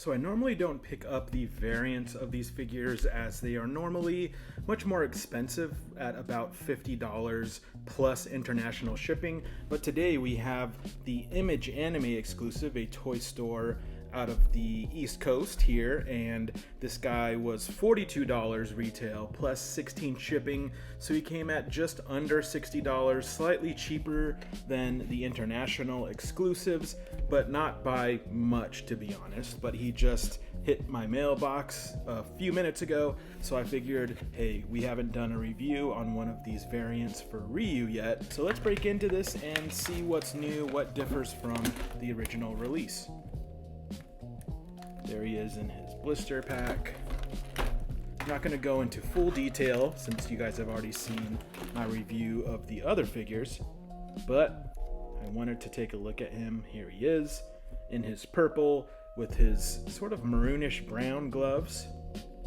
So I normally don't pick up the variants of these figures as they are normally much more expensive at about $50 plus international shipping, but today we have the Image Anime exclusive, a toy store out of the East Coast here, and this guy was $42 retail plus 16 shipping, so he came at just under $60, slightly cheaper than the international exclusives, but not by much, to be honest. But he just hit my mailbox a few minutes ago, so I figured, hey, we haven't done a review on one of these variants for Ryu yet, so let's break into this and see what's new, what differs from the original release. There he is in his blister pack. I'm not going to go into full detail since you guys have already seen my review of the other figures, but I wanted to take a look at him. Here he is in his purple with his sort of maroonish brown gloves,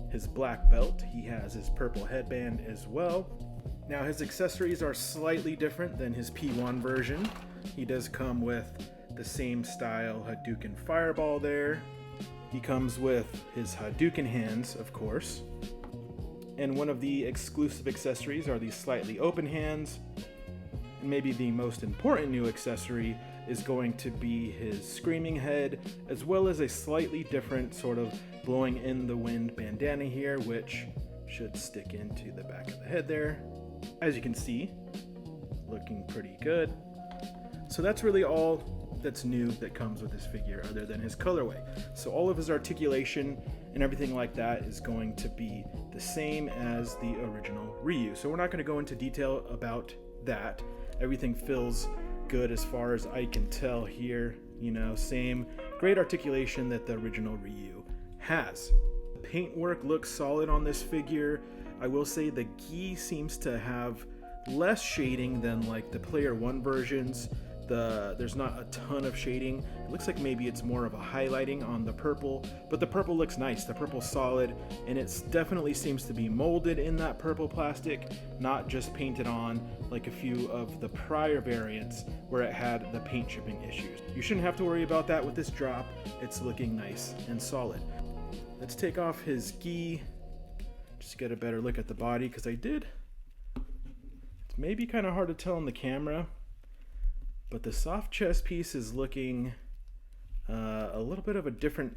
his black belt. He has his purple headband as well. Now his accessories are slightly different than his P1 version. He does come with the same style Hadouken fireball there. He comes with his Hadouken hands, of course. And one of the exclusive accessories are these slightly open hands. And maybe the most important new accessory is going to be his screaming head, as well as a slightly different sort of blowing in the wind bandana here, which should stick into the back of the head there. As you can see, looking pretty good. So that's really all that's new that comes with this figure other than his colorway. So all of his articulation and everything like that is going to be the same as the original Ryu. So we're not going to go into detail about that. Everything feels good as far as I can tell here. You know, same great articulation that the original Ryu has. The paintwork looks solid on this figure. I will say the gi seems to have less shading than like the Player 1 versions. There's not a ton of shading. It looks like maybe it's more of a highlighting on the purple, but the purple looks nice. The purple's solid, and it definitely seems to be molded in that purple plastic, not just painted on like a few of the prior variants where it had the paint chipping issues. You shouldn't have to worry about that with this drop. It's looking nice and solid. Let's take off his gi, just get a better look at the body, because it's maybe kind of hard to tell on the camera, but the soft chest piece is looking a little bit of a different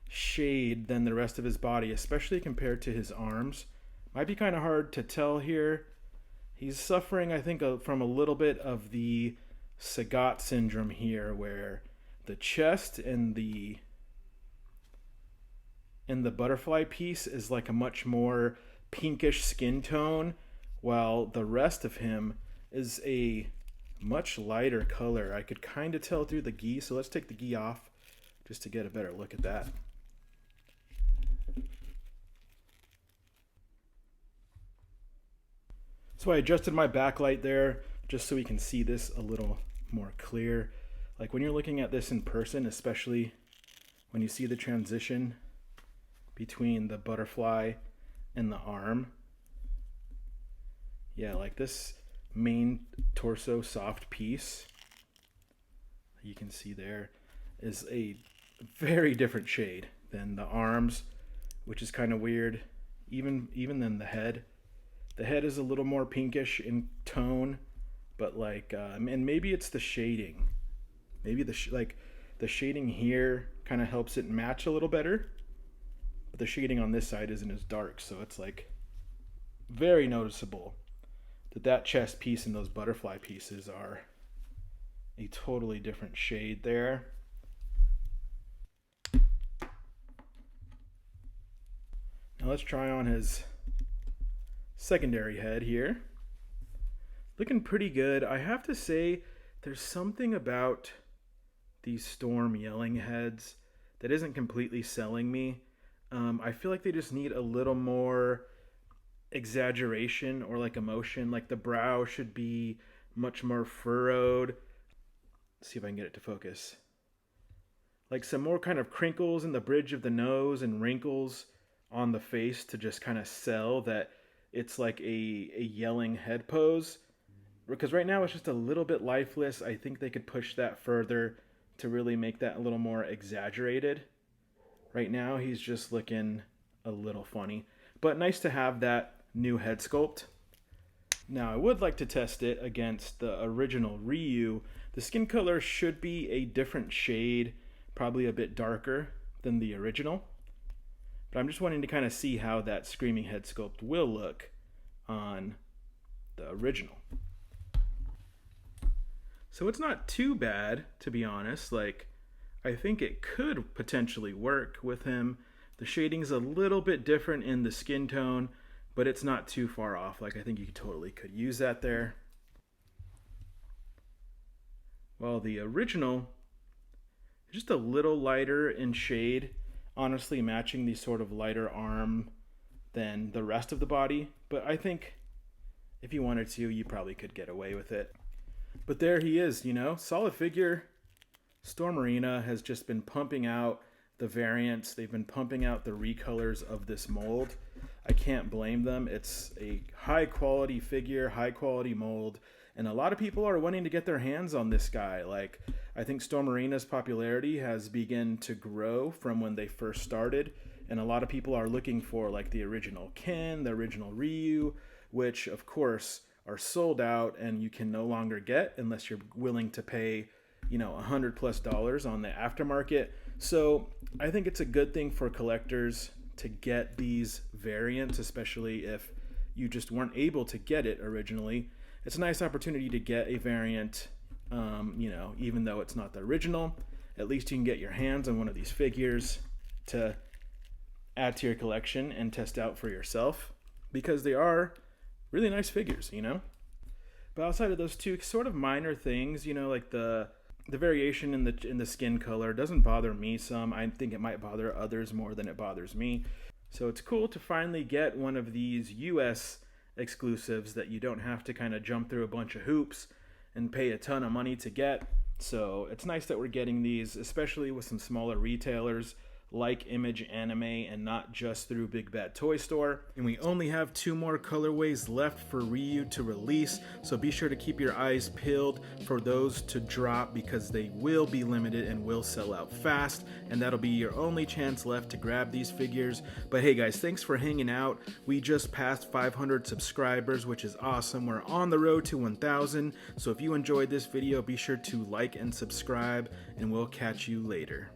shade than the rest of his body, especially compared to his arms. Might be kind of hard to tell here. He's suffering, I think, from a little bit of the Sagat syndrome here, where the chest and the butterfly piece is like a much more pinkish skin tone, while the rest of him is a much lighter color. I could kind of tell through the gi, so let's take the gi off just to get a better look at that. So I adjusted my backlight there just so we can see this a little more clear. Like when you're looking at this in person, especially when you see the transition between the butterfly and the arm. Yeah, like this main torso soft piece you can see there is a very different shade than the arms, which is kind of weird. Even than the head. The head is a little more pinkish in tone, but like and maybe it's the shading. Maybe the shading here kind of helps it match a little better, but the shading on this side isn't as dark, so it's like very noticeable that chest piece and those butterfly pieces are a totally different shade there. Now let's try on his secondary head here. Looking pretty good. I have to say, there's something about these Storm yelling heads that isn't completely selling me. I feel like they just need a little more exaggeration or like emotion. Like the brow should be much more furrowed. Let's see if I can get it to focus. Like some more kind of crinkles in the bridge of the nose and wrinkles on the face to just kind of sell that it's like a yelling head pose. Because right now it's just a little bit lifeless. I think they could push that further to really make that a little more exaggerated. Right now he's just looking a little funny, but nice to have that new head sculpt. Now I would like to test it against the original Ryu. The skin color should be a different shade, probably a bit darker than the original. But I'm just wanting to kind of see how that screaming head sculpt will look on the original. So it's not too bad, to be honest. Like, I think it could potentially work with him. The shading's a little bit different in the skin tone, but it's not too far off. Like, I think you totally could use that there. Well, the original is just a little lighter in shade, honestly matching the sort of lighter arm than the rest of the body. But I think if you wanted to, you probably could get away with it. But there he is, you know, solid figure. Storm Arena has just been pumping out the variants. They've been pumping out the recolors of this mold. I can't blame them. It's a high quality figure, high quality mold, and a lot of people are wanting to get their hands on this guy. Like, I think Storm Arena's popularity has begun to grow from when they first started, and a lot of people are looking for like the original Ken, the original Ryu, which of course are sold out and you can no longer get unless you're willing to pay, you know, $100+ on the aftermarket. So I think it's a good thing for collectors to get these variants, especially if you just weren't able to get it originally. It's a nice opportunity to get a variant, you know, even though it's not the original. At least you can get your hands on one of these figures to add to your collection and test out for yourself, because they are really nice figures, you know. But outside of those two sort of minor things, you know, like the variation in the skin color doesn't bother me some. I think it might bother others more than it bothers me. So it's cool to finally get one of these US exclusives that you don't have to kind of jump through a bunch of hoops and pay a ton of money to get. So it's nice that we're getting these, especially with some smaller retailers like Image Anime and not just through Big Bad Toy Store. And we only have 2 more colorways left for Ryu to release, so be sure to keep your eyes peeled for those to drop, because they will be limited and will sell out fast, and that'll be your only chance left to grab these figures. But hey guys, thanks for hanging out. We just passed 500 subscribers, which is awesome. We're on the road to 1,000, so if you enjoyed this video, be sure to like and subscribe, and we'll catch you later.